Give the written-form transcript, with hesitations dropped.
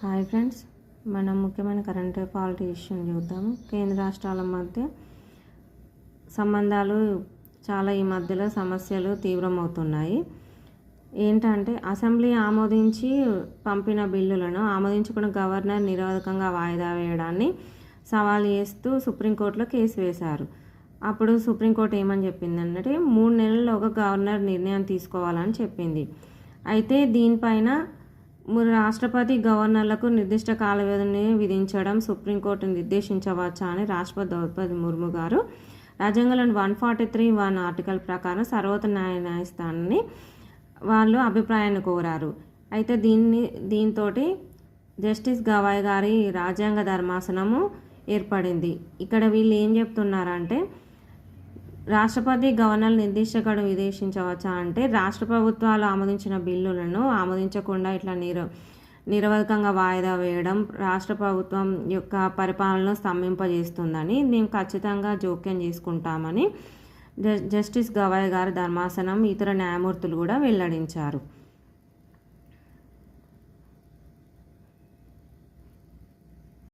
Hi friends, మనం ముఖ్యమైన current polity ఇష్యూని చూద్దాము. కేంద్ర రాష్ట్రాల మధ్య సంబంధాలు చాలా ఈ మధ్యలో సమస్యలు తీవ్రమవుతున్నాయి. ఏంటంటే అసెంబ్లీ ఆమోదించి పంపిన బిల్లులను ఆమోదించుకున్న గవర్నర్ నిరోధకంగా వాయిదా వేయడాన్ని సవాల్ చేస్తూ సుప్రీంకోర్టులో కేసు వేశారు. అప్పుడు సుప్రీంకోర్టు ఏమని చెప్పిందంటే 3 నెలల్లోగా గవర్నర్ నిర్ణయం తీసుకోవాలని చెప్పింది. అయితే దీనిపైన రాష్ట్రపతి గవర్నర్లకు నిర్దిష్ట కాల వ్యవధిని విధించడం సుప్రీంకోర్టు నిర్దేశించవచ్చా అని రాష్ట్రపతి ద్రౌపది ముర్ము గారు రాజ్యాంగంలోని 143(1) ఆర్టికల్ ప్రకారం సర్వోన్నత న్యాయస్థానాన్ని వాళ్ళు అభిప్రాయాన్ని కోరారు. అయితే దీంతో జస్టిస్ గవాయ్ గారి రాజ్యాంగ ధర్మాసనము ఏర్పడింది. ఇక్కడ వీళ్ళు ఏం చెప్తున్నారంటే రాష్ట్రపతి గవర్నర్ నిర్దిష్ట గడువు విధించవచ్చా అంటే రాష్ట్ర ప్రభుత్వాలు ఆమోదించిన బిల్లులను ఆమోదించకుండా ఇట్లా నిరవధికంగా వాయిదా వేయడం రాష్ట్ర ప్రభుత్వం యొక్క పరిపాలనను స్తంభింపజేస్తుందని మేము ఖచ్చితంగా జోక్యం చేసుకుంటామని జస్టిస్ గవాయ్ గారి ధర్మాసనం ఇతర న్యాయమూర్తులు కూడా వెల్లడించారు.